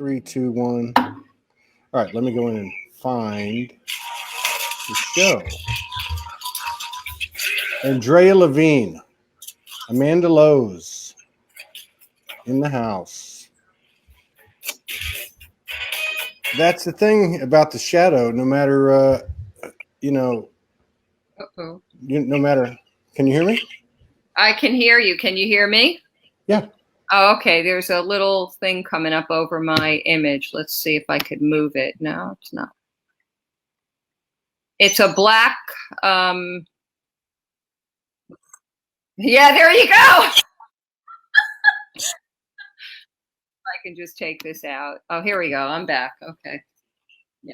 3, 2, 1. All right, let me go in and find the show. Andrea Levine, Amanda Lowe's in the house. That's the thing about the shadow. No matter, no matter. Can you hear me? I can hear you. Can you hear me? Yeah. Oh, okay. There's a little thing coming up over my image. Let's see if I could move it. No, it's not. It's a black. Yeah, there you go. I can just take this out. Oh, here we go. I'm back. Okay. Yeah.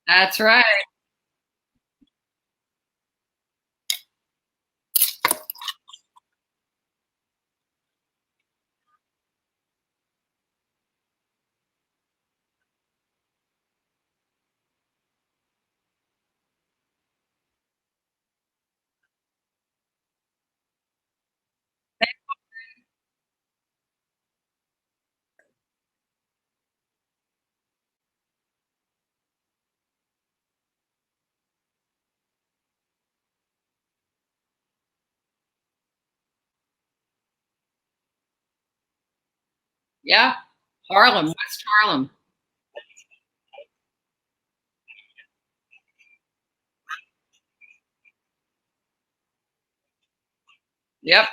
That's right. Yeah. Harlem, West Harlem. Yep.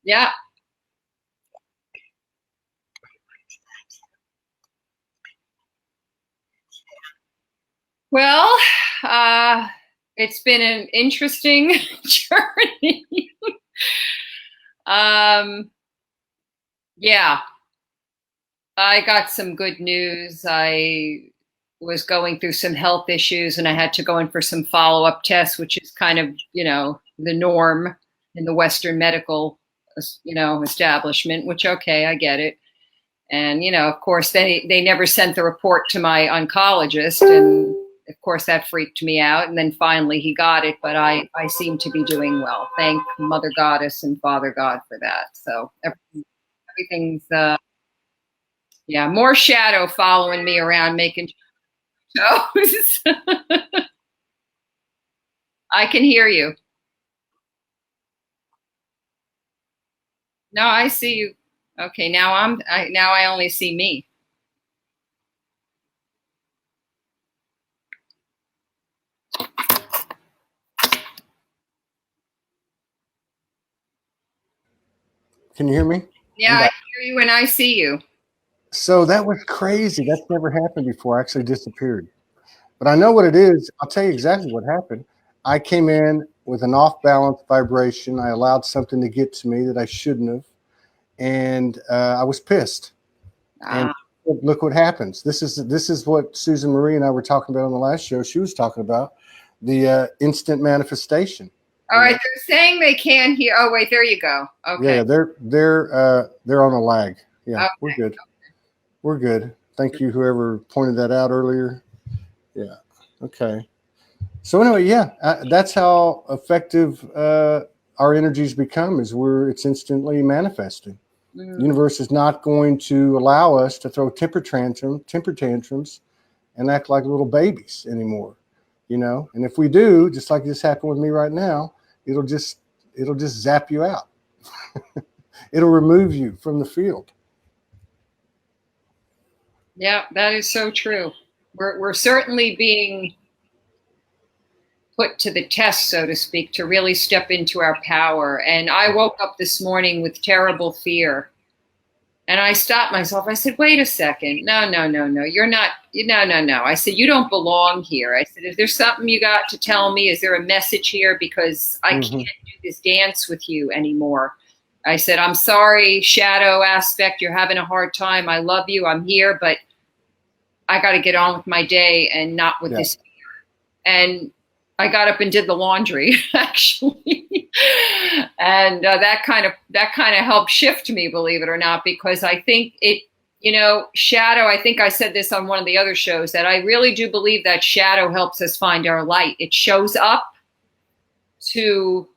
Yeah. Well, it's been an interesting journey. Yeah, I got some good news. I was going through some health issues and I had to go in for some follow-up tests, which is kind of, the norm in the Western medical, establishment, which, okay, I get it. And, of course, they never sent the report to my oncologist. And of course, that freaked me out. And then finally he got it, but I seem to be doing well. Thank Mother Goddess and Father God for that. So everything's, more shadow following me around making shows. I can hear you. No, I see you. Okay, now I only see me. Can you hear me? Yeah, I hear you and I see you. So that was crazy. That's never happened before. I actually disappeared. But I know what it is. I'll tell you exactly what happened. I came in with an off-balance vibration. I allowed something to get to me that I shouldn't have. And I was pissed. And look what happens. This is what Susan Marie and I were talking about on the last show. She was talking about the instant manifestation. All right, they're saying they can hear. Oh, wait, there you go. Okay. Yeah, they're on a lag. Yeah, okay. We're good. We're good. Thank you, whoever pointed that out earlier. Yeah. Okay. So anyway, that's how effective our energies become. It's instantly manifesting. The universe is not going to allow us to throw temper tantrums, and act like little babies anymore. And if we do, just like this happened with me right now, it'll just it'll just zap you out. It'll remove you from the field. Yeah, that is so true. We're certainly being put to the test, so to speak, to really step into our power. And I woke up this morning with terrible fear. And I stopped myself. I said, wait a second. No, you're not. No. I said, you don't belong here. I said, is there something you got to tell me? Is there a message here? Because I can't do this dance with you anymore. I said, I'm sorry, shadow aspect. You're having a hard time. I love you. I'm here, but I got to get on with my day and not with this fear. And I got up and did the laundry, actually. And that kind of helped shift me, believe it or not, because I think it, shadow, I think I said this on one of the other shows, that I really do believe that shadow helps us find our light. It shows up to,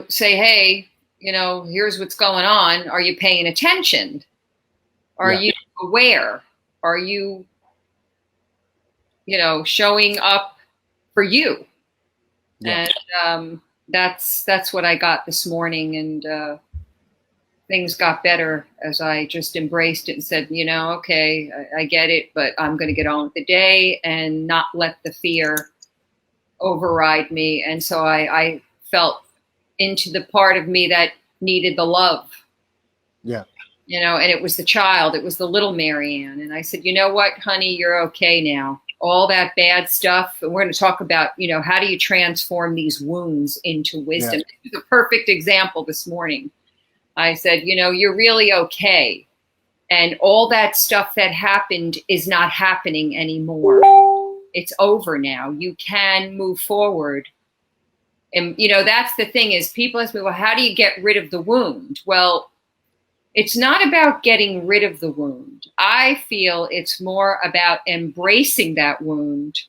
say, hey, here's what's going on. Are you paying attention? Are you aware? Are you, showing up for you? Yeah. And that's what I got this morning. And things got better as I just embraced it and said, okay, I get it, but I'm going to get on with the day and not let the fear override me. And so I felt into the part of me that needed the love. Yeah. And it was the child, it was the little Maryanne. And I said, you know what, honey, you're okay now. All that bad stuff. And we're going to talk about, how do you transform these wounds into wisdom? Yeah. It was a perfect example this morning. I said, you're really okay. And all that stuff that happened is not happening anymore. It's over now. You can move forward. And, that's the thing is people ask me, well, how do you get rid of the wound? Well, it's not about getting rid of the wound. I feel it's more about embracing that wound,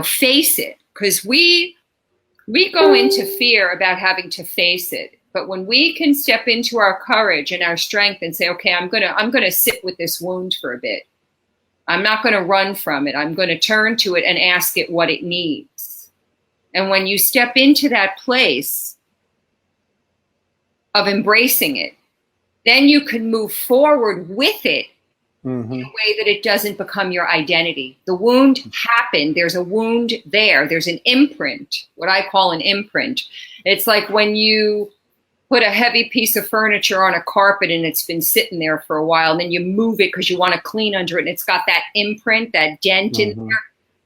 face it. Because we go into fear about having to face it. But when we can step into our courage and our strength and say, okay, I'm gonna sit with this wound for a bit. I'm not gonna run from it. I'm gonna turn to it and ask it what it needs. And when you step into that place of embracing it, then you can move forward with it in a way that it doesn't become your identity. The wound happened. There's a wound there. There's an imprint, what I call an imprint. It's like when you put a heavy piece of furniture on a carpet and it's been sitting there for a while, and then you move it because you want to clean under it, and it's got that imprint, that dent in there.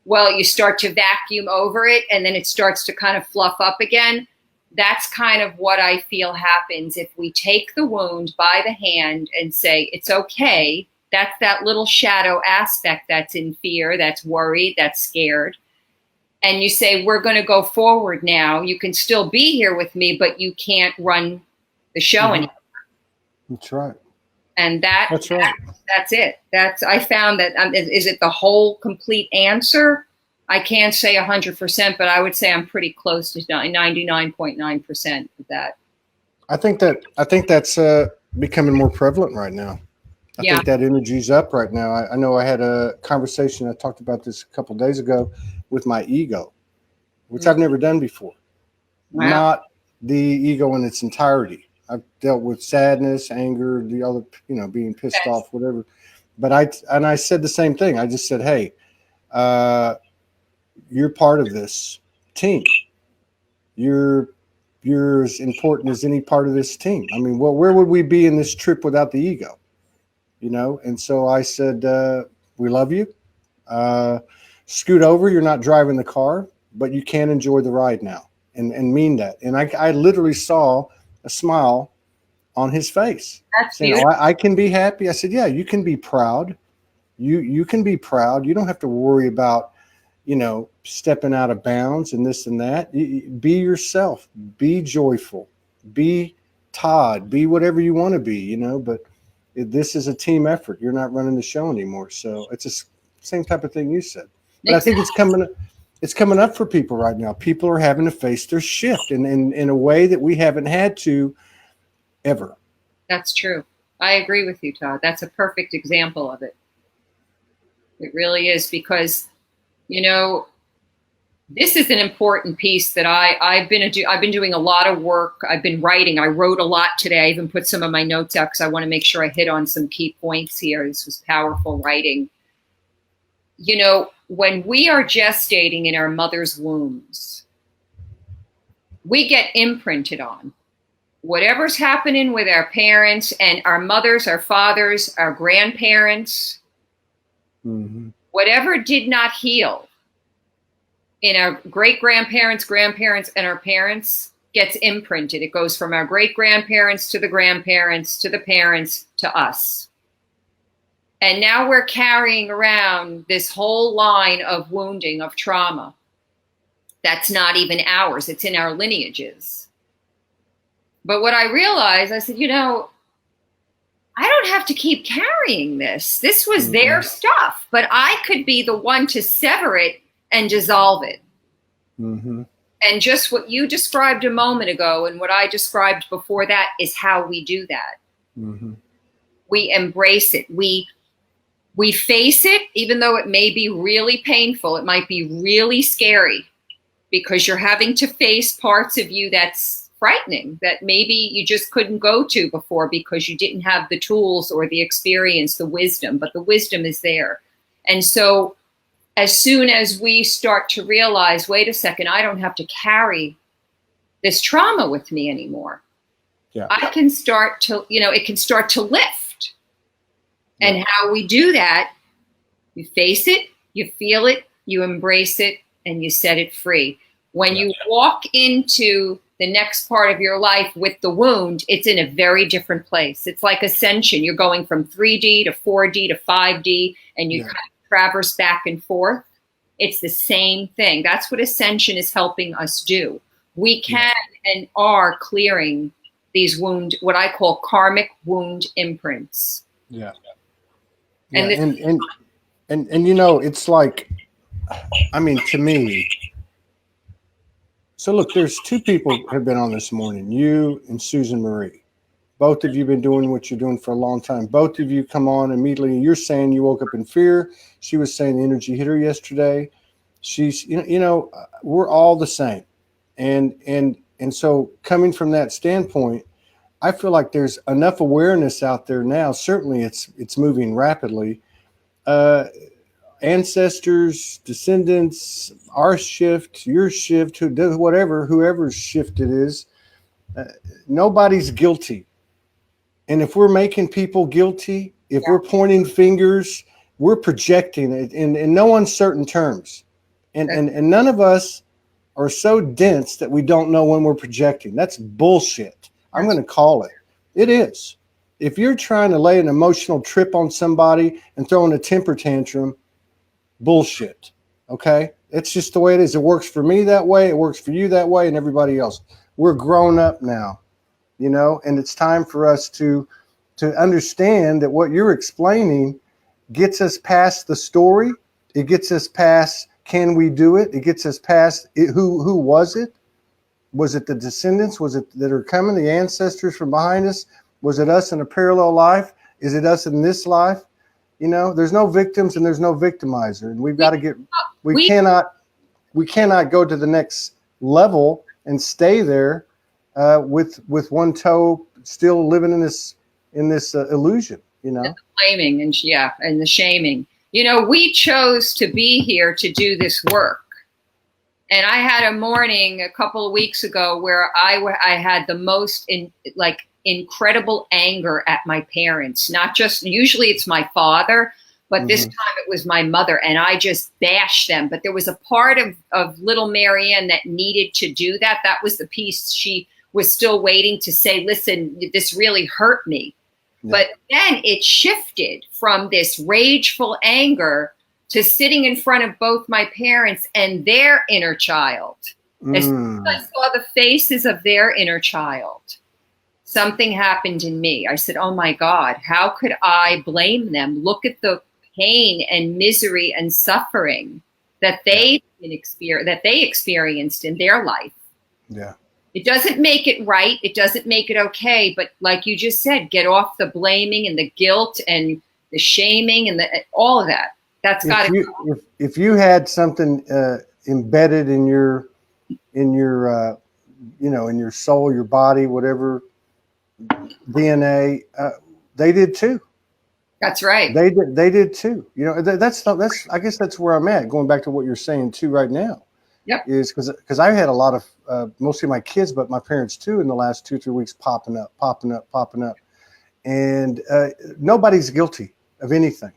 Well, you start to vacuum over it, and then it starts to kind of fluff up again. That's kind of what I feel happens if we take the wound by the hand and say, it's okay. That's that little shadow aspect that's in fear, that's worried, that's scared. And you say, we're going to go forward now. You can still be here with me, but you can't run the show anymore. That's right. And that's it. I found that, is it the whole complete answer? I can't say 100%, but I would say I'm pretty close to 99.9% of that. I think that's becoming more prevalent right now. I think that energy's up right now. I know I had a conversation. I talked about this a couple of days ago with my ego, which I've never done before. Wow. Not the ego in its entirety. I've dealt with sadness, anger, the other, being pissed off, whatever. But I said the same thing. I just said, hey, you're part of this team. You're as important as any part of this team. I mean, where would we be in this trip without the ego? And so I said, we love you. Scoot over. You're not driving the car, but you can enjoy the ride now, and mean that. And I literally saw a smile on his face. That's saying, beautiful. I can be happy. I said, yeah, you can be proud. You can be proud. You don't have to worry about, stepping out of bounds and this and that. Be yourself. Be joyful. Be Todd. Be whatever you want to be, but this is a team effort. You're not running the show anymore. So it's the same type of thing you said. But I think it's coming up for people right now. People are having to face their shift in a way that we haven't had to ever. That's true. I agree with you, Todd. That's a perfect example of it. It really is, because, This is an important piece that I've been doing a lot of work. I've been writing. I wrote a lot today. I even put some of my notes out because I want to make sure I hit on some key points here. This was powerful writing. You know, when we are gestating in our mother's wombs, we get imprinted on. Whatever's happening with our parents and our mothers, our fathers, our grandparents, whatever did not heal in our great-grandparents, grandparents, and our parents gets imprinted. It goes from our great-grandparents to the grandparents to the parents to us. And now we're carrying around this whole line of wounding, of trauma. That's not even ours. It's in our lineages. But what I realized, I said, you know, I don't have to keep carrying this. This was their stuff, but I could be the one to sever it and dissolve it. And just what you described a moment ago and what I described before that is how we do that. We embrace it. We face it, even though it may be really painful. It might be really scary because you're having to face parts of you that's frightening, that maybe you just couldn't go to before because you didn't have the tools or the experience, the wisdom, but the wisdom is there. And so as soon as we start to realize, wait a second, I don't have to carry this trauma with me anymore. I can start to, you know, it can start to lift. And how we do that, you face it, you feel it, you embrace it, and you set it free. When you walk into the next part of your life with the wound, it's in a very different place. It's like Ascension. You're going from 3D to 4D to 5D, and you kind of traverse back and forth. It's the same thing. That's what Ascension is helping us do. We can and are clearing these wound, what I call karmic wound imprints. And you know, it's like, I mean, to me, so look, there's two people have been on this morning, you and Susan Marie. Both of you been doing what you're doing for a long time. Both of you come on immediately. You're saying you woke up in fear. She was saying the energy hit her yesterday. She's, you know, we're all the same. And so coming from that standpoint, I feel like there's enough awareness out there now. Certainly it's moving rapidly. Ancestors, descendants, our shift, your shift, whoever's shift it is, nobody's guilty. And if we're making people guilty, if we're pointing fingers, we're projecting it in no uncertain terms. And none of us are so dense that we don't know when we're projecting. That's bullshit. I'm going to call it. It is. If you're trying to lay an emotional trip on somebody and throwing a temper tantrum, bullshit. Okay? It's just the way it is. It works for me that way. It works for you that way and everybody else. We're grown up now, you know, and it's time for us to understand that what you're explaining gets us past the story. It gets us past, can we do it? It gets us past it, who was it? Was it the descendants? Was it that are coming, the ancestors from behind us? Was it us in a parallel life? Is it us in this life? You know, there's no victims and there's no victimizer. And we've got to get, we cannot go to the next level and stay there with one toe still living in this illusion, you know. And the blaming and and the shaming. You know, we chose to be here to do this work. And I had a morning a couple of weeks ago where I had the most incredible anger at my parents. Not just, usually it's my father, but this time it was my mother, and I just bashed them. But there was a part of little Maryanne that needed to do that. That was the piece she was still waiting to say, listen, this really hurt me. Yeah. But then it shifted from this rageful anger to sitting in front of both my parents and their inner child. As soon as I saw the faces of their inner child, something happened in me. I said, oh my God, how could I blame them? Look at the pain and misery and suffering that they experienced in their life. Yeah. It doesn't make it right. It doesn't make it okay. But like you just said, get off the blaming and the guilt and the shaming and all of that. That's got to go. If you had something embedded in your you know, in your soul, your body, whatever DNA, they did too. That's right. They did too. You know, that's I guess that's where I'm at. Going back to what you're saying too right now. Yep. Is because I had a lot of mostly my kids, but my parents too in the last 2-3 weeks popping up, and nobody's guilty of anything.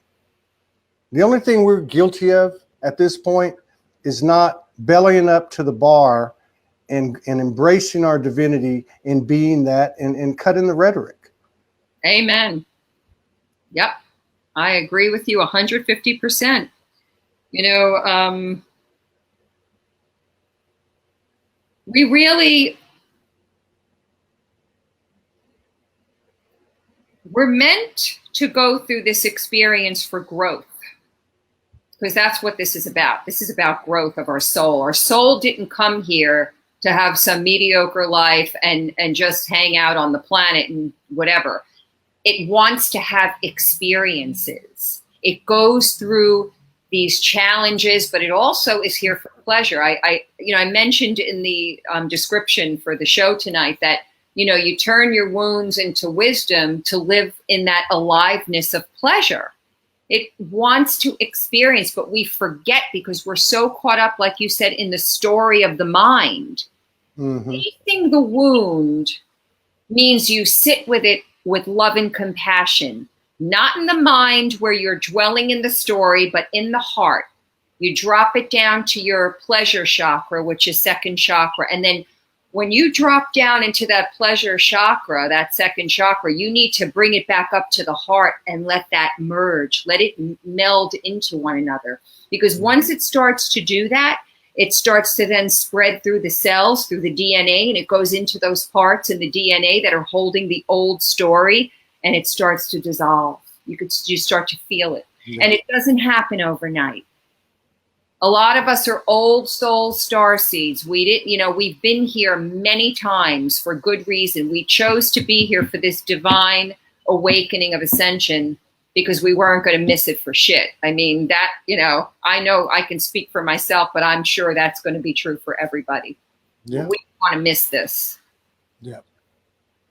The only thing we're guilty of at this point is not bellying up to the bar and embracing our divinity and being that and cutting the rhetoric. Amen. Yep. I agree with you 150%. You know, we're meant to go through this experience for growth, because that's what this is about. This is about growth of our soul. Our soul didn't come here to have some mediocre life and just hang out on the planet and whatever. It wants to have experiences. It goes through these challenges, but it also is here for pleasure. I mentioned in the description for the show tonight that, you know, you turn your wounds into wisdom to live in that aliveness of pleasure. It wants to experience, but we forget because we're so caught up, like you said, in the story of the mind. Mm-hmm. Facing the wound means you sit with it with love and compassion, not in the mind where you're dwelling in the story, but in the heart. You drop it down to your pleasure chakra, which is second chakra. And then when you drop down into that pleasure chakra, that second chakra, you need to bring it back up to the heart and let that merge, let it meld into one another. Because once it starts to do that, it starts to then spread through the cells, through the DNA, and it goes into those parts in the DNA that are holding the old story, and it starts to dissolve. You start to feel it. Yeah. And it doesn't happen overnight. A lot of us are old soul starseeds. We've been here many times for good reason. We chose to be here for this divine awakening of ascension because we weren't going to miss it for shit. I mean, that, I know I can speak for myself, but I'm sure that's going to be true for everybody. Yeah. We don't want to miss this. Yeah.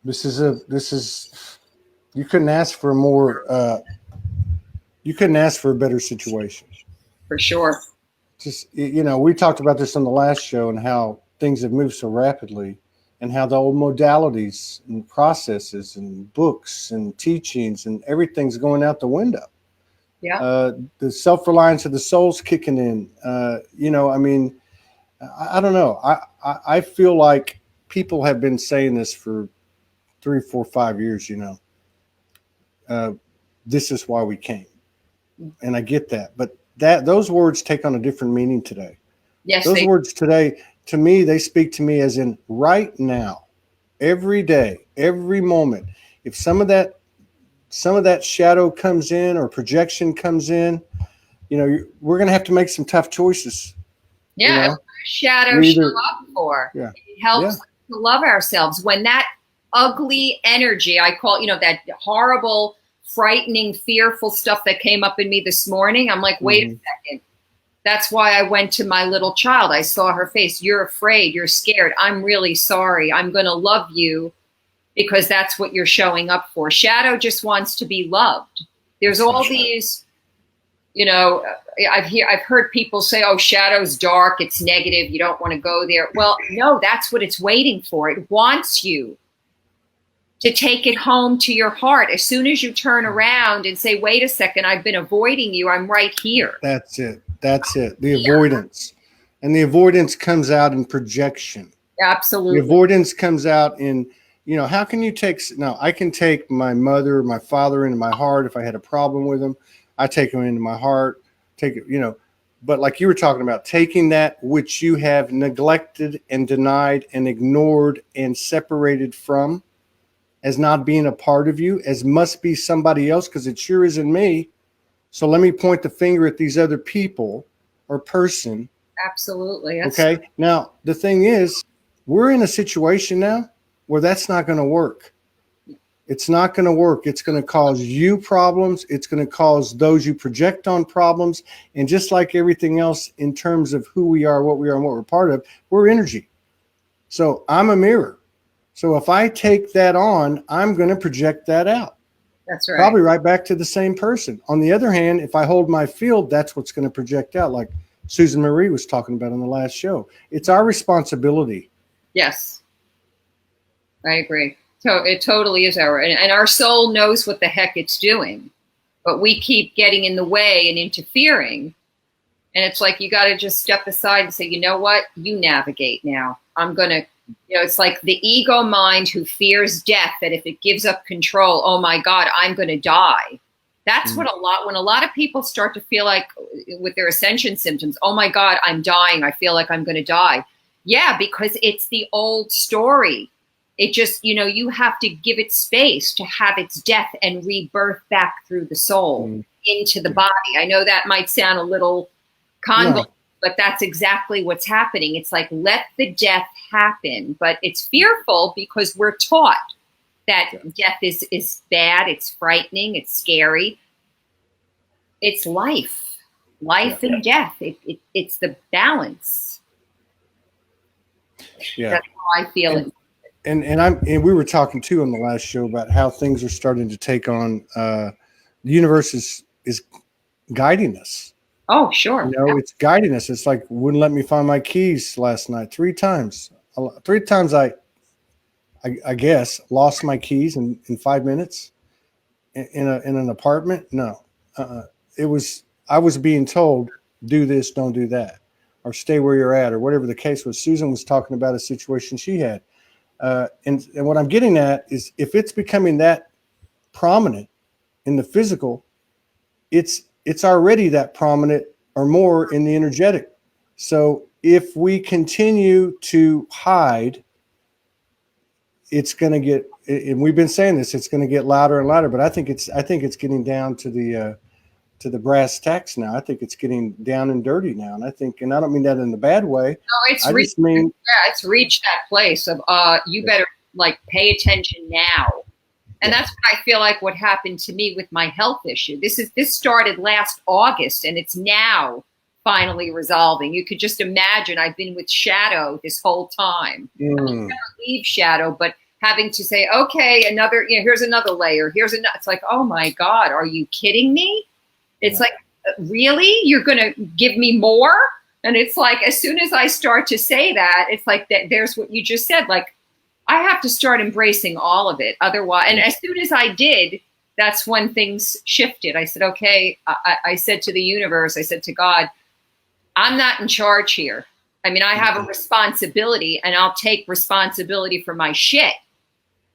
This is, you couldn't ask for more, you couldn't ask for a better situation. For sure. Just, we talked about this on the last show and how things have moved so rapidly and how the old modalities and processes and books and teachings and everything's going out the window. Yeah. The self-reliance of the soul's kicking in. I don't know. I feel like people have been saying this for 3, 4, 5 years, this is why we came. And I get that, but those words take on a different meaning today. Yes. Those words today, to me, they speak to me as in right now, every day, every moment. If some of that shadow comes in or projection comes in, we're going to have to make some tough choices. Yeah. Shadow show up for. Yeah. It helps to love ourselves. When that ugly energy, I call, that horrible, frightening, fearful stuff that came up in me this morning, I'm like, wait a second. That's why I went to my little child. I saw her face. You're afraid. You're scared. I'm really sorry. I'm going to love you because that's what you're showing up for. Shadow just wants to be loved. There's all these, I've heard people say, oh, shadow's dark. It's negative. You don't want to go there. Well, no, that's what it's waiting for. It wants you to take it home to your heart. As soon as you turn around and say, wait a second, I've been avoiding you. I'm right here. That's it. The avoidance. And the avoidance comes out in projection. Absolutely. The avoidance comes out in, how can you I can take my mother, my father into my heart. If I had a problem with them, I take them into my heart, but like you were talking about, taking that which you have neglected and denied and ignored and separated from, as not being a part of you, as must be somebody else, because it sure isn't me. So let me point the finger at these other people or person. Absolutely. Okay. Now, the thing is, we're in a situation now where that's not going to work. It's not going to work. It's going to cause you problems. It's going to cause those you project on problems. And just like everything else in terms of who we are, what we are, and what we're part of, we're energy. So I'm a mirror. So if I take that on, I'm going to project that out. That's right. Probably right back to the same person. On the other hand, if I hold my field, that's what's going to project out, like Susan Marie was talking about on the last show. It's our responsibility. Yes, I agree. So it totally is and our soul knows what the heck it's doing, but we keep getting in the way and interfering. And it's like, you got to just step aside and say, you know what, you navigate now. I'm going to, it's like the ego mind who fears death, that if it gives up control, oh my God, I'm going to die. That's when a lot of people start to feel like with their ascension symptoms, oh my God, I'm dying. I feel like I'm going to die. Yeah, because it's the old story. It just, you have to give it space to have its death and rebirth back through the soul into the body. I know that might sound a little convoluted, but that's exactly what's happening. It's like, let the death happen. But it's fearful because we're taught that death is bad, it's frightening, it's scary. It's life and death. It's the balance. Yeah, that's how I feel it. And we were talking too on the last show about how things are starting to take on. The universe is guiding us. Oh, sure. It's guiding us. It's like, wouldn't let me find my keys last night 3 times. 3 times I guess lost my keys in 5 minutes in an apartment. No, I was being told, do this, don't do that, or stay where you're at, or whatever the case was. Susan was talking about a situation she had. And what I'm getting at is, if it's becoming that prominent in the physical, it's already that prominent or more in the energetic. So if we continue to hide, it's going to get, and we've been saying this, it's going to get louder and louder, but I think it's getting down to the brass tacks now. I think it's getting down and dirty now. And I don't mean that in the bad way. No, it's reached that place of, you better pay attention now. And that's what I feel like what happened to me with my health issue. This started last August, and it's now finally resolving. You could just imagine, I've been with shadow this whole time. I never leave shadow, but having to say, okay, here's another layer. It's like, oh my God, are you kidding me? It's like, really? You're going to give me more? And it's like, as soon as I start to say that, it's like, there's what you just said, like, I have to start embracing all of it. Otherwise, and as soon as I did, that's when things shifted. I said, okay, I said to the universe, I said to God, I'm not in charge here. I mean, I have a responsibility, and I'll take responsibility for my shit.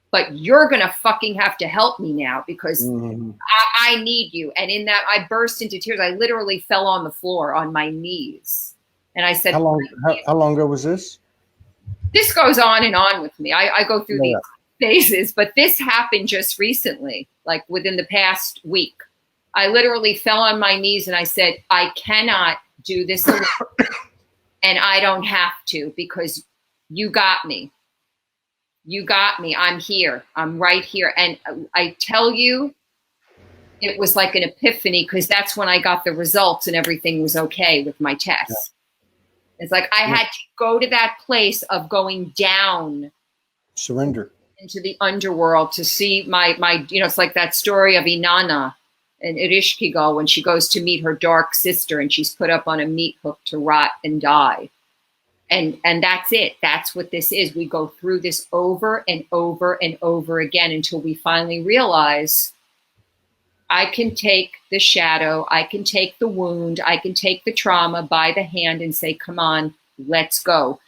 But you're going to fucking have to help me now, because I need you. And in that, I burst into tears. I literally fell on the floor on my knees. And I said, how long ago was this? This goes on and on with me. I go through these phases, but this happened just recently, like within the past week. I literally fell on my knees and I said, I cannot do this alone, and I don't have to, because you got me. You got me. I'm here. I'm right here. And I tell you, it was like an epiphany, because that's when I got the results and everything was okay with my test. Yeah. It's like I had to go to that place of going down. Surrender. Into the underworld to see my it's like that story of Inanna and Ereshkigal when she goes to meet her dark sister and she's put up on a meat hook to rot and die. And that's it. That's what this is. We go through this over and over and over again until we finally realize, I can take the shadow, I can take the wound, I can take the trauma by the hand and say, come on, let's go.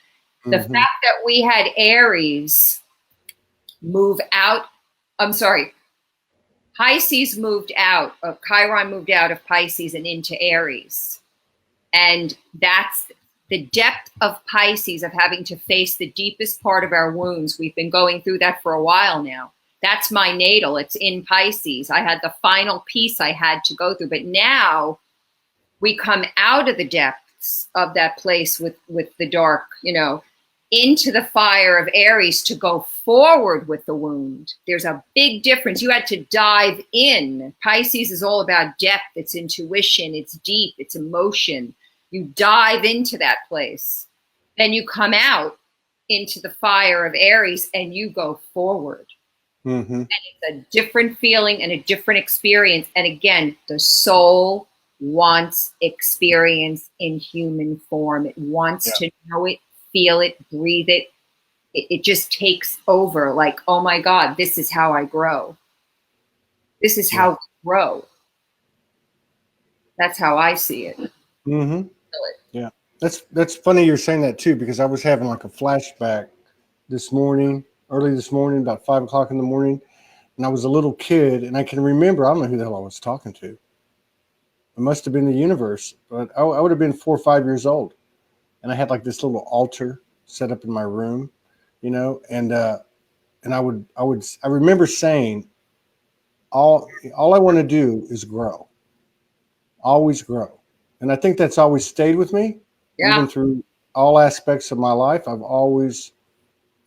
The fact that we had Aries move out, Pisces moved out, Chiron moved out of Pisces and into Aries. And that's the depth of Pisces, of having to face the deepest part of our wounds. We've been going through that for a while now. That's my natal. It's in Pisces. I had the final piece I had to go through. But now we come out of the depths of that place with the dark, into the fire of Aries to go forward with the wound. There's a big difference. You had to dive in. Pisces is all about depth. It's intuition. It's deep. It's emotion. You dive into that place. Then you come out into the fire of Aries and you go forward. Mm-hmm. And it's a different feeling and a different experience. And again, the soul wants experience in human form. It wants to know it, feel it, breathe it. It just takes over, like, oh my God, this is how I grow. This is how we grow. That's how I see it. Mm-hmm. Yeah. That's funny you're saying that too, because I was having like a flashback this morning, early this morning, about 5 o'clock in the morning. And I was a little kid, and I can remember, I don't know who the hell I was talking to. It must have been the universe, but I would have been 4 or 5 years old. And I had like this little altar set up in my room, you know, and I remember saying, all I want to do is grow, always grow. And I think that's always stayed with me, even through all aspects of my life. I've always,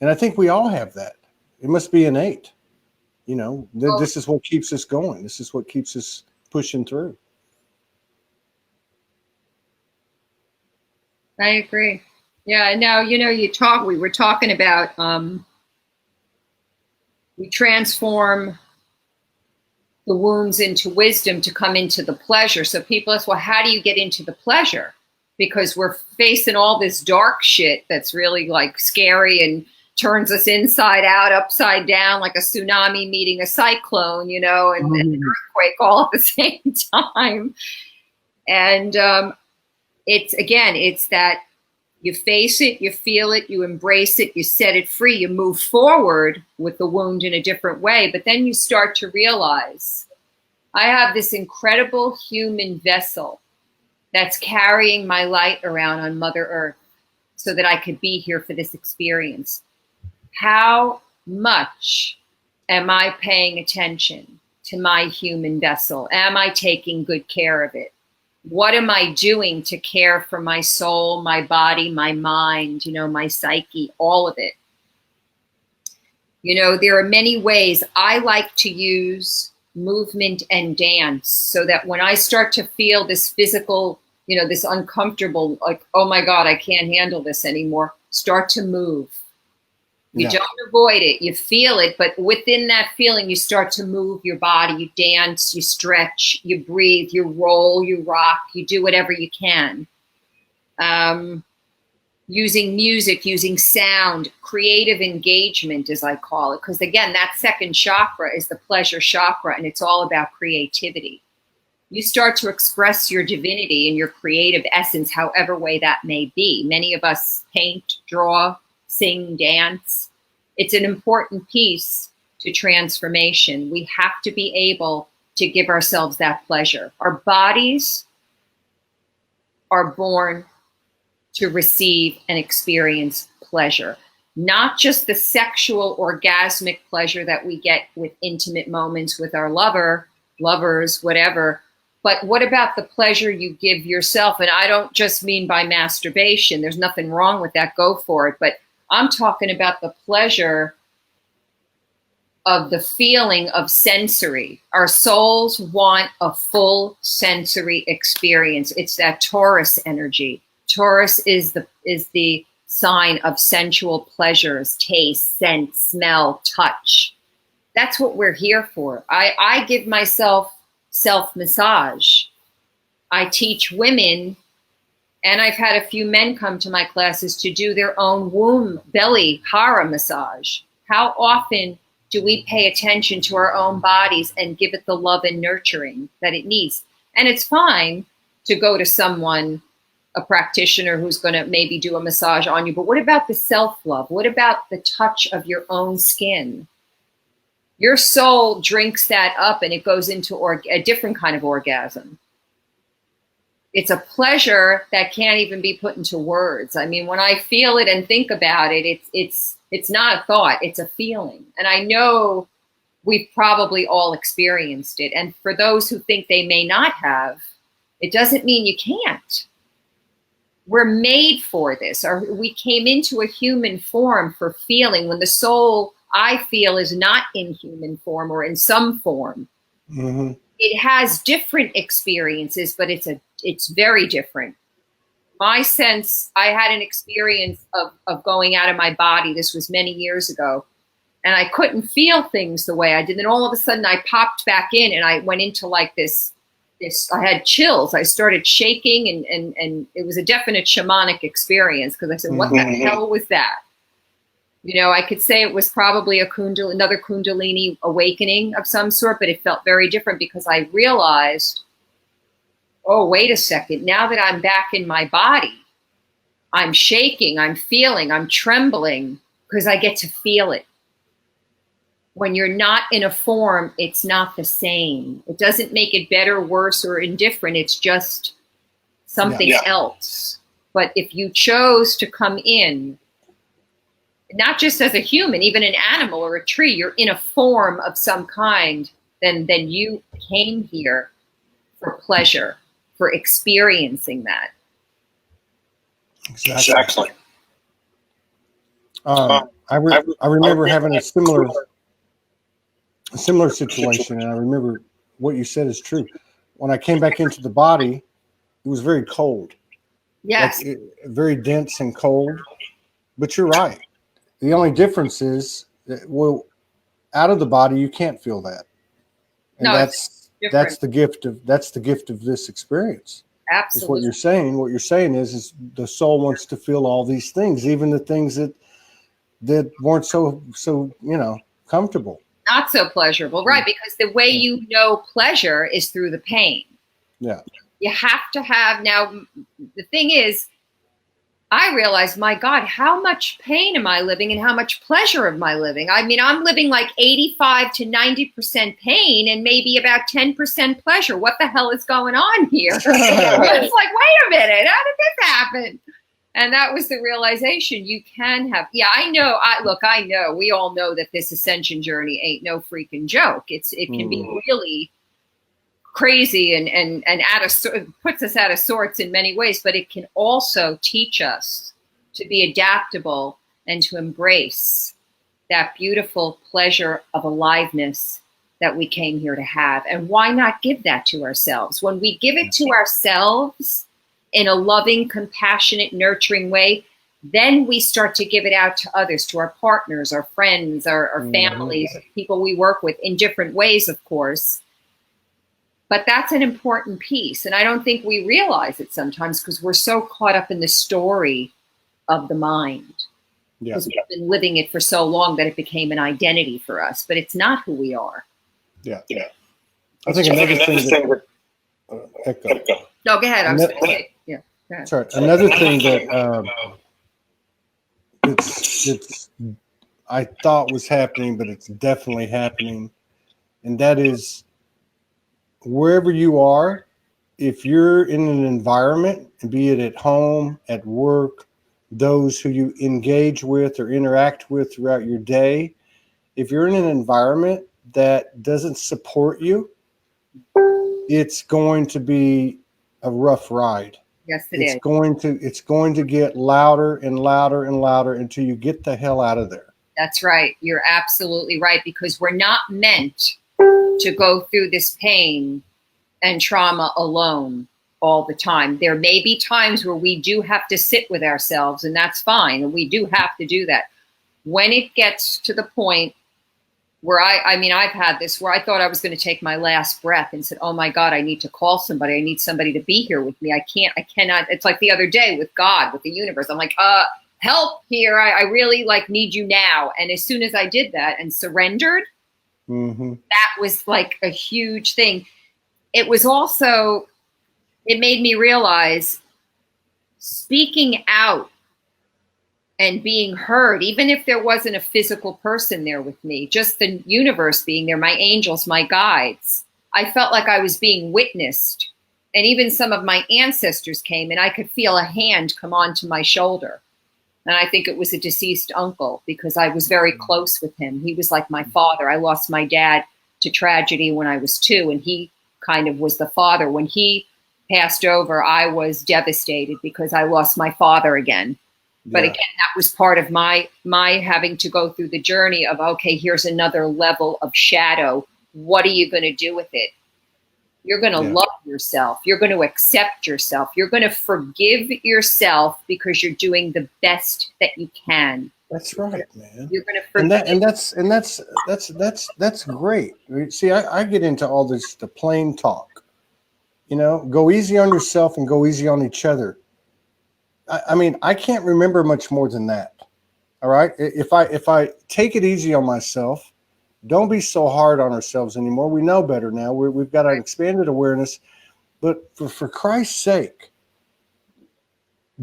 and I think we all have that. It must be innate, you know, this is what keeps us going. This is what keeps us pushing through. I agree. Yeah. Now, you know, we were talking about, we transform the wounds into wisdom to come into the pleasure. So people ask, well, how do you get into the pleasure? Because we're facing all this dark shit that's really like scary and turns us inside out, upside down, like a tsunami meeting a cyclone, you know, and an earthquake all at the same time. And it's that you face it, you feel it, you embrace it, you set it free, you move forward with the wound in a different way. But then you start to realize, I have this incredible human vessel that's carrying my light around on Mother Earth so that I could be here for this experience. How much am I paying attention to my human vessel? Am I taking good care of it? What am I doing to care for my soul, my body, my mind, you know, my psyche, all of it? You know, there are many ways. I like to use movement and dance so that when I start to feel this physical, you know, this uncomfortable, like, oh my God, I can't handle this anymore, start to move. You don't avoid it, you feel it, but within that feeling, you start to move your body, you dance, you stretch, you breathe, you roll, you rock, you do whatever you can. Using music, using sound, creative engagement, as I call it, because again, that second chakra is the pleasure chakra, and it's all about creativity. You start to express your divinity and your creative essence, however way that may be. Many of us paint, draw, sing, dance. It's an important piece to transformation. We have to be able to give ourselves that pleasure. Our bodies are born to receive and experience pleasure, not just the sexual orgasmic pleasure that we get with intimate moments with our lovers, whatever. But what about the pleasure you give yourself? And I don't just mean by masturbation. There's nothing wrong with that. Go for it. But I'm talking about the pleasure of the feeling of sensory. Our souls want a full sensory experience. It's that Taurus energy. Taurus is the sign of sensual pleasures, taste, sense, smell, touch. That's what we're here for. I give myself self-massage. I teach women, and I've had a few men come to my classes to do their own womb, belly, hara massage. How often do we pay attention to our own bodies and give it the love and nurturing that it needs? And it's fine to go to someone, a practitioner who's going to maybe do a massage on you, but what about the self-love? What about the touch of your own skin? Your soul drinks that up and it goes into a different kind of orgasm. It's a pleasure that can't even be put into words. I mean, when I feel it and think about it, it's not a thought, it's a feeling. And I know we've probably all experienced it. And for those who think they may not have, it doesn't mean you can't. we're made for this, or we came into a human form for feeling, when the soul, I feel, is not in human form or in some form. Mm-hmm. It has different experiences, but it's very different. My sense, I had an experience of going out of my body. This was many years ago, and I couldn't feel things the way I did. And all of a sudden I popped back in, and I went into like this, I had chills. I started shaking, and it was a definite shamanic experience, because I said, what the hell was that? You know, I could say it was probably another Kundalini awakening of some sort, but it felt very different, because I realized, oh, wait a second. Now that I'm back in my body, I'm shaking, I'm feeling, I'm trembling, because I get to feel it. When you're not in a form, it's not the same. It doesn't make it better, worse, or indifferent. It's just something else. But if you chose to come in, not just as a human, even an animal or a tree, you're in a form of some kind, then you came here for pleasure, for experiencing that. Exactly. I remember having a similar situation, and I remember what you said is true. When I came back into the body, it was very cold. Yes. Like very dense and cold. But you're right. The only difference is that, well, out of the body, you can't feel that. And no, that's the gift of this experience. Absolutely. Is what you're saying. What you're saying is the soul wants to feel all these things, even the things that weren't so comfortable. Not so pleasurable, right? Because the way you know pleasure is through the pain. Yeah. You have to have, now, the thing is, I realized, my God, how much pain am I living and how much pleasure am I living? I mean, I'm living like 85 to 90% pain and maybe about 10% pleasure. What the hell is going on here? It's like, wait a minute, how did this happen? And that was the realization. You can have, I know, I know, we all know that this ascension journey ain't no freaking joke. It can be really crazy and puts us out of sorts in many ways, but it can also teach us to be adaptable and to embrace that beautiful pleasure of aliveness that we came here to have. And why not give that to ourselves? When we give it to ourselves in a loving, compassionate, nurturing way, then we start to give it out to others, to our partners, our friends, our families, people we work with, in different ways, of course. But that's an important piece. And I don't think we realize it sometimes, because we're so caught up in the story of the mind. Because we've been living it for so long that it became an identity for us. But it's not who we are. Yeah. I think another thing that... Echo. No, go ahead. I was going to say, go ahead. Sorry. Another thing that it's I thought was happening, but it's definitely happening, and that is, wherever you are, if you're in an environment, be it at home, at work, those who you engage with or interact with throughout your day, if you're in an environment that doesn't support you, it's going to be a rough ride. Yes, it's going to get louder and louder and louder until you get the hell out of there. That's right. You're absolutely right, because we're not meant to go through this pain and trauma alone all the time. There may be times where we do have to sit with ourselves, and that's fine. And we do have to do that. When it gets to the point where I've had this, where I thought I was going to take my last breath and said, oh my God, I need to call somebody. I need somebody to be here with me. I cannot. It's like the other day with God, with the universe. I'm like, help here. I really need you now. And as soon as I did that and surrendered, that was like a huge thing. It was also, it made me realize speaking out and being heard, even if there wasn't a physical person there with me, just the universe being there, my angels, my guides, I felt like I was being witnessed. And even some of my ancestors came, and I could feel a hand come onto my shoulder. And I think it was a deceased uncle, because I was very close with him. He was like my father. I lost my dad to tragedy when I was 2, and he kind of was the father. When he passed over, I was devastated because I lost my father again. But again, that was part of my having to go through the journey of, okay, here's another level of shadow. What are you going to do with it? You're going to love yourself. You're going to accept yourself. You're going to forgive yourself because you're doing the best that you can. That's right, man. You're going to forgive. That's great. See, I get into all this, the plain talk. You know, go easy on yourself and go easy on each other. I mean, I can't remember much more than that. All right. If I take it easy on myself, don't be so hard on ourselves anymore. We know better now. We've got an expanded awareness, but for Christ's sake,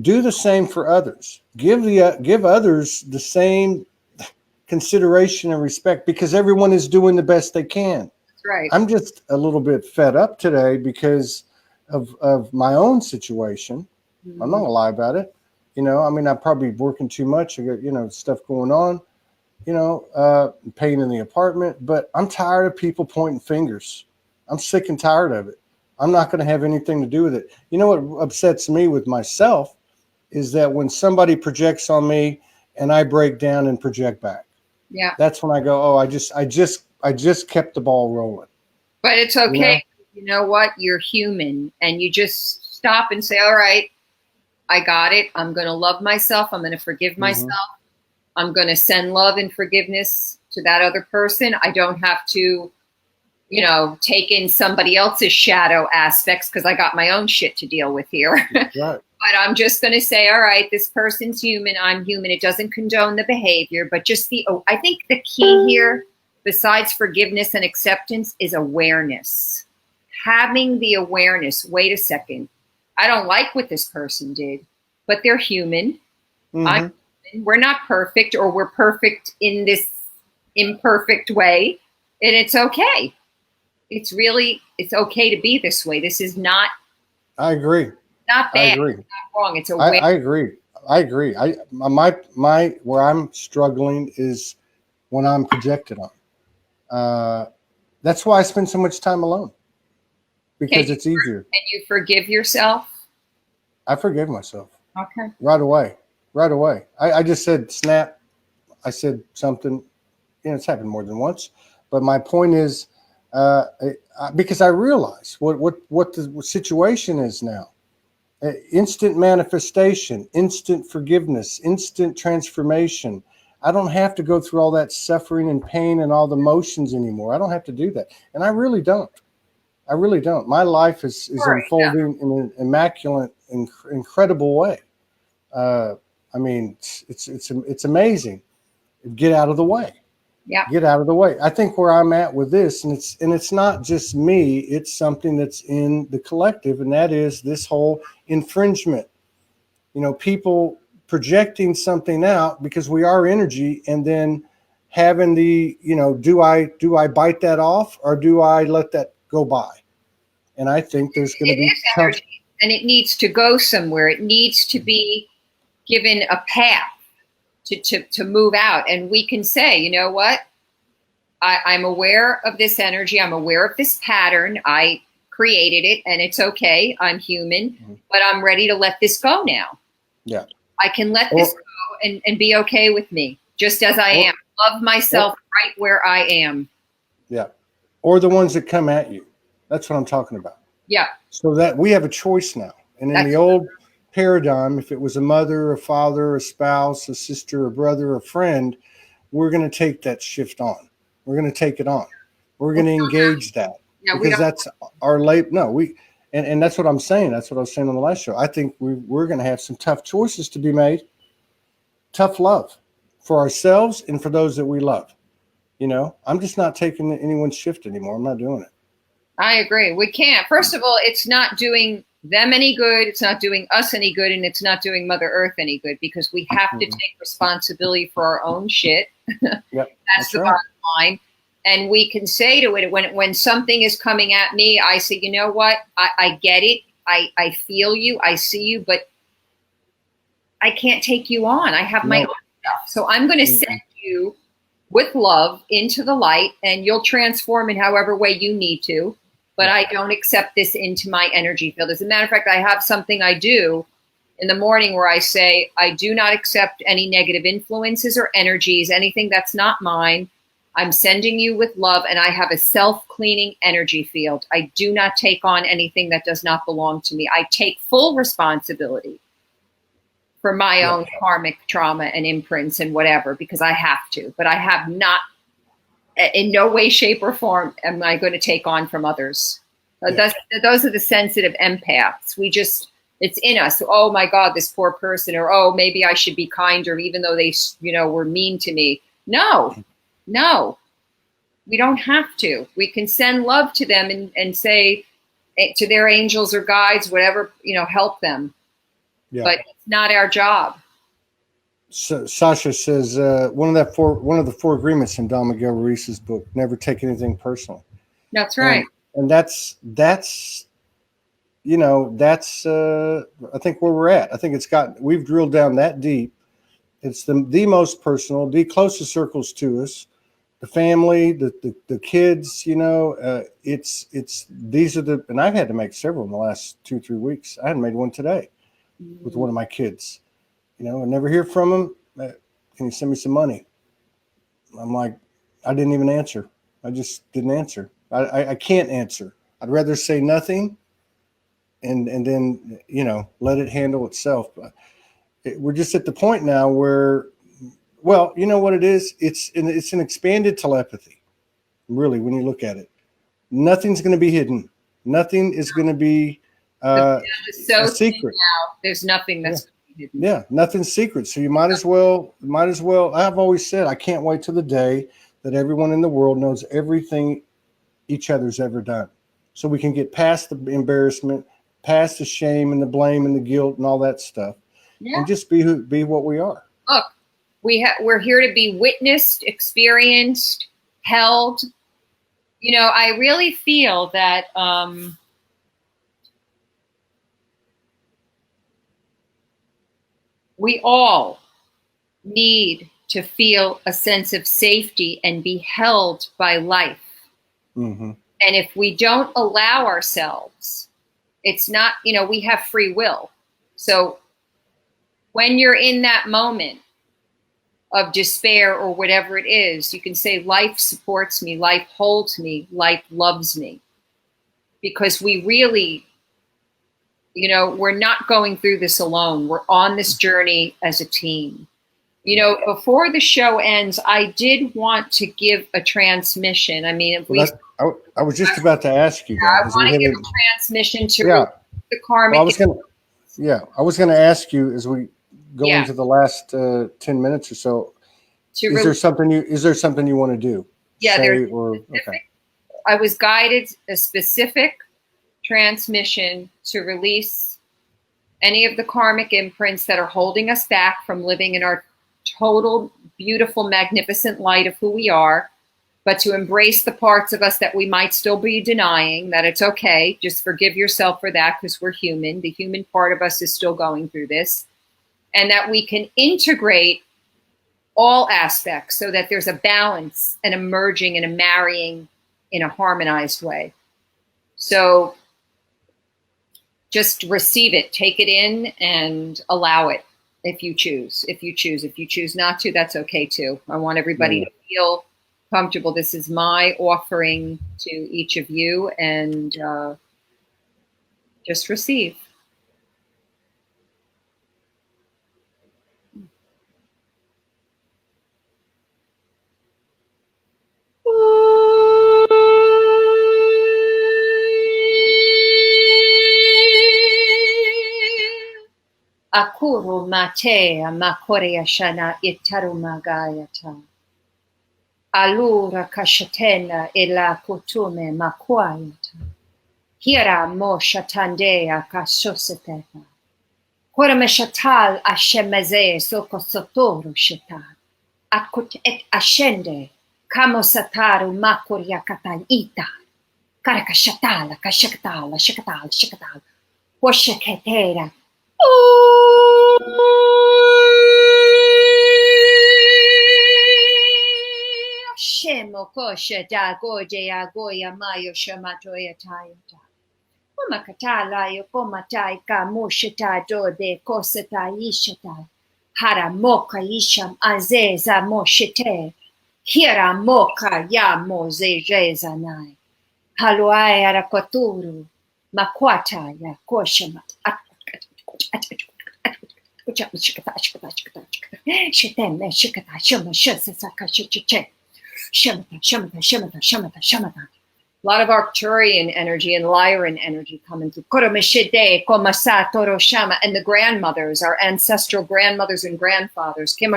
do the same for others. Give others the same consideration and respect, because everyone is doing the best they can. That's right. I'm just a little bit fed up today because of my own situation. Mm-hmm. I'm not gonna lie about it. You know, I mean, I'm probably working too much. I got, you know, stuff going on, you know, paying in the apartment, but I'm tired of people pointing fingers. I'm sick and tired of it. I'm not going to have anything to do with it. You know what upsets me with myself is that when somebody projects on me and I break down and project back. Yeah. That's when I go, oh, I just kept the ball rolling. But it's okay. You know what? You're human, and you just stop and say, all right, I got it. I'm going to love myself. I'm going to forgive myself. I'm going to send love and forgiveness to that other person. I don't have to, you know, take in somebody else's shadow aspects because I got my own shit to deal with here. Right. But I'm just going to say, all right, this person's human. I'm human. It doesn't condone the behavior, but just I think the key here, besides forgiveness and acceptance, is awareness. Having the awareness. Wait a second. I don't like what this person did, but they're human. I'm human. We're not perfect, or we're perfect in this imperfect way. And it's okay. It's okay to be this way. This is not. I agree. Not bad. I agree. It's not wrong. It's a way. I agree. My where I'm struggling is when I'm projected on. That's why I spend so much time alone, because it's easier. Can you forgive yourself? I forgive myself. Okay. Right away. I just said snap. I said something. You know, it's happened more than once. But my point is, because I realize what the situation is now. Instant manifestation, instant forgiveness, instant transformation. I don't have to go through all that suffering and pain and all the motions anymore. I don't have to do that. And I really don't. My life is unfolding in an immaculate, incredible way. I mean, it's amazing. Get out of the way. Yeah. Get out of the way. I think where I'm at with this, and it's not just me, it's something that's in the collective, and that is this whole infringement. You know, people projecting something out because we are energy, and then having the, you know, do I bite that off, or do I let that go by? And I think there's going to be energy, and it needs to go somewhere. It needs to be given a path to move out. And we can say, you know what? I'm aware of this energy. I'm aware of this pattern. I created it, and it's okay. I'm human, but I'm ready to let this go now. Yeah. I can let this go and be okay with me, just as I am. Love myself right where I am. Yeah. Or the ones that come at you. That's what I'm talking about. Yeah. So that we have a choice now. And in the old paradigm, if it was a mother, a father, a spouse, a sister, a brother, a friend, we're going to take that shift on. We're going to take it on. We're going to engage that. Yeah, because that's our late. No, and that's what I'm saying. That's what I was saying on the last show. I think we're going to have some tough choices to be made. Tough love for ourselves and for those that we love. You know, I'm just not taking anyone's shift anymore. I'm not doing it. I agree. We can't. First of all, it's not doing them any good. It's not doing us any good. And it's not doing Mother Earth any good, because we have to take responsibility for our own shit. Yep, that's the bottom line. And we can say to it, when something is coming at me, I say, you know what? I get it. I feel you. I see you, but I can't take you on. I have my own stuff. So I'm going to send you with love into the light, and you'll transform in however way you need to. but I don't accept this into my energy field. As a matter of fact, I have something I do in the morning where I say, I do not accept any negative influences or energies, anything that's not mine. I'm sending you with love, and I have a self-cleaning energy field. I do not take on anything that does not belong to me. I take full responsibility for my own karmic trauma and imprints and whatever, because I have to, but I have not, in no way, shape, or form am I going to take on from others. Those are the sensitive empaths. It's in us. Oh my God, this poor person, or, oh, maybe I should be kinder, even though they, were mean to me. No, we don't have to. We can send love to them and say to their angels or guides, whatever, help them. Yeah. But it's not our job. So Sasha says one of the four agreements in Don Miguel Ruiz's book: never take anything personal. That's right. And that's I think where we're at. I think we've drilled down that deep. It's the most personal, the closest circles to us, the family, the kids. It's these are the, and I've had to make several in the last 2-3 weeks. I hadn't made one today with one of my kids. I never hear from them. Can you send me some money? I'm like, I didn't even answer. I just didn't answer. I can't answer. I'd rather say nothing and then, let it handle itself. But we're just at the point now where, well, you know what it is? It's an expanded telepathy, really, when you look at it. Nothing's going to be hidden. Nothing is going to be a secret. Now, there's nothing that's hidden. Yeah, nothing's secret. So you might as well. I've always said I can't wait till the day that everyone in the world knows everything each other's ever done, so we can get past the embarrassment, past the shame and the blame and the guilt and all that stuff, and just be what we are. Look, we're here to be witnessed, experienced, held. I really feel that. We all need to feel a sense of safety and be held by life. Mm-hmm. And if we don't allow ourselves, it's not, we have free will. So when you're in that moment of despair or whatever it is, you can say, life supports me, life holds me, life loves me. Because we really, we're not going through this alone. We're on this journey as a team. Before the show ends, I did want to give a transmission. I mean, I was just about to ask you. I want to give a transmission to the karmic. Well, I was going to ask you as we go into the last 10 minutes or so. Is there something you want to do? Yeah, I was guided a specific transmission to release any of the karmic imprints that are holding us back from living in our total, beautiful, magnificent light of who we are, but to embrace the parts of us that we might still be denying, that it's okay. Just forgive yourself for that, because we're human. The human part of us is still going through this. And that we can integrate all aspects so that there's a balance and a merging and a marrying in a harmonized way. So just receive it, take it in, and allow it if you choose. If you choose not to, that's okay too. I want everybody to feel comfortable. This is my offering to each of you, and just receive. Akuru matea makorea shana itaruma gayata. Alura kashatena ila kutume makwayata. Hira mo shatandea kasoseteta. Kora shatal ashemaze soko sotoru shatal. Akut et ashende kamo sataru makoria katanita. Karaka shatala kashakatala shakatala. Hoshaketera. Hashem shemo kosha da goja goya mayo shamatoya tayota. Komakata yo komatai ka mushita do de kosata ishata. Hara moka isham azeza moshite. Hira moka ya moze rezanai. Haluai arakoturu. Makwata ya koshama. A lot of Arcturian energy and Lyran energy coming through. And the grandmothers, our ancestral grandmothers and grandfathers. The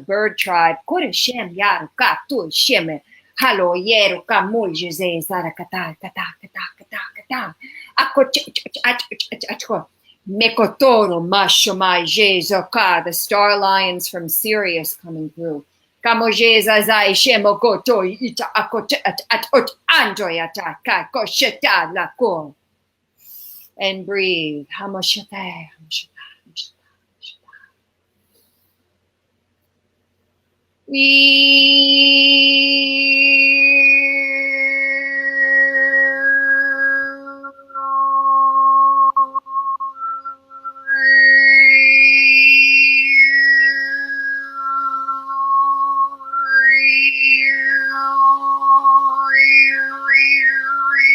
bird tribe. Halo yeru kamu jeze zara kata kata kata kata kata ako mekotoro masho mai jezo ka, the star lions from Sirius coming through. Kamo jeza zai shemo goto ita ako at andoyata ka kosheta la ko, and breathe. Hamoshata.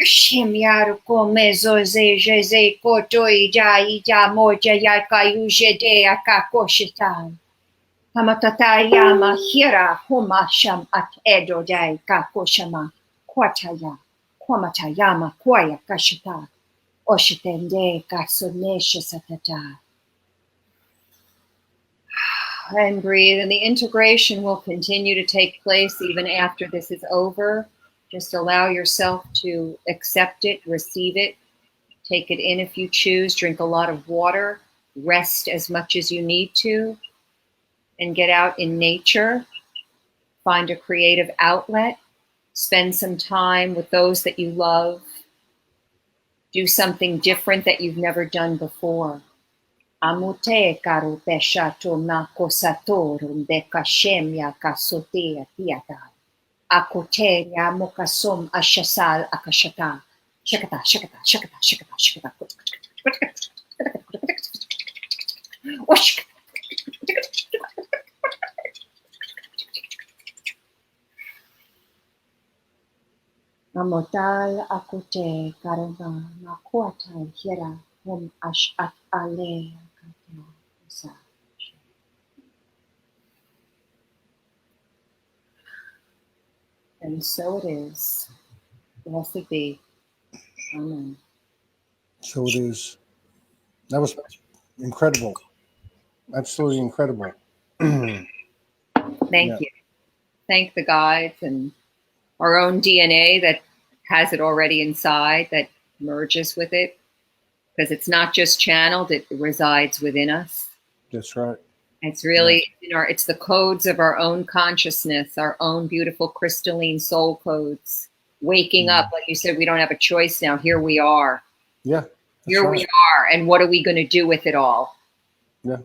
Shimyaru komezo zeze koto ija moja ya kayuje de akakoshitan. Hamatatayama hira humasham at edo dai kakoshama kwataya kwamatayama kwaya kashita oshitende kasonesha satata. And breathe, and the integration will continue to take place even after this is over. Just allow yourself to accept it, receive it, take it in if you choose, drink a lot of water, rest as much as you need to, and get out in nature, find a creative outlet, spend some time with those that you love, do something different that you've never done before. Amute karo peshato na kosatorum de kashemya kasotea tiata. Akoteria mokasom ashasal akashata. Shakata, shakata, shakata, shakata, shakata. Amotal akote karava makuata hira hom ash at ale kata. And so it is. Blessed be. Amen. So it is. That was incredible. Absolutely incredible. Thank you. Thank the guides and our own DNA that has it already inside, that merges with it. Because it's not just channeled, it resides within us. That's right. It's really, it's the codes of our own consciousness, our own beautiful crystalline soul codes. Waking up, like you said, we don't have a choice now. Here we are. Yeah. Here we are. And what are we going to do with it all? Yeah.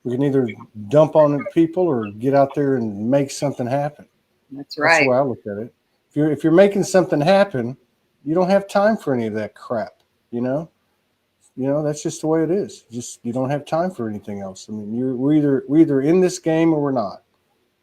We can either dump on it people or get out there and make something happen. That's right. That's the way I look at it. If you're making something happen, you don't have time for any of that crap, you know? That's just the way it is. You don't have time for anything else. I mean, we're either in this game or we're not.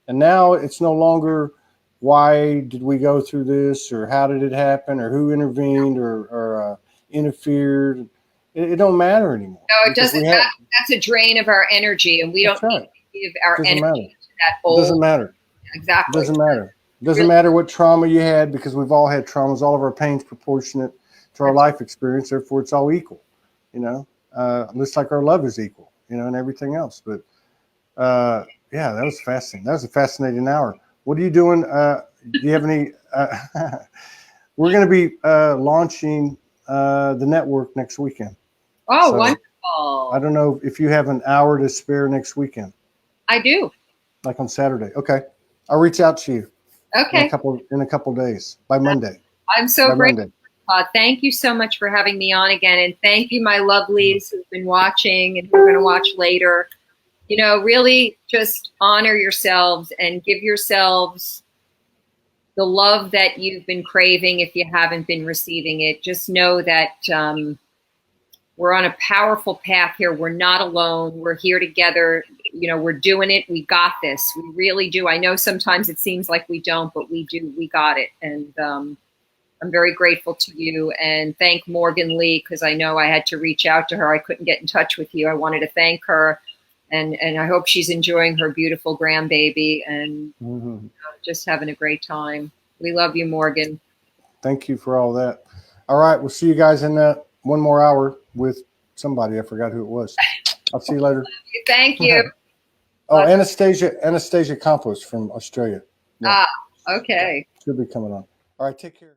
And now it's no longer why did we go through this or how did it happen or who intervened or interfered. It don't matter anymore. No, it doesn't. That's a drain of our energy, and we don't need to give our energy to that old. It doesn't matter. Exactly. It doesn't matter. It doesn't matter what trauma you had, because we've all had traumas. All of our pain's proportionate to our life experience. Therefore, it's all equal. Looks like our love is equal, and everything else. But yeah, that was fascinating. That was a fascinating hour. What are you doing? Do you have any? We're going to be launching the network next weekend. Oh, so, wonderful. I don't know if you have an hour to spare next weekend. I do. Like on Saturday. Okay. I'll reach out to you. Okay. In a couple days, by Monday. I'm so grateful. Thank you so much for having me on again. And thank you, my lovelies who've been watching and who are going to watch later. You know, really just honor yourselves and give yourselves the love that you've been craving if you haven't been receiving it. Just know that we're on a powerful path here. We're not alone. We're here together. You know, we're doing it. We got this. We really do. I know sometimes it seems like we don't, but we do. We got it. And I'm very grateful to you, and thank Morgan Lee, because I know I had to reach out to her. I couldn't get in touch with you. I wanted to thank her, and I hope she's enjoying her beautiful grandbaby and just having a great time. We love you, Morgan. Thank you for all that. All right, we'll see you guys in one more hour with somebody. I forgot who it was. I'll see you later. Thank you. Oh, Anastasia Campos from Australia. Yeah. Okay. She'll be coming on. All right, take care.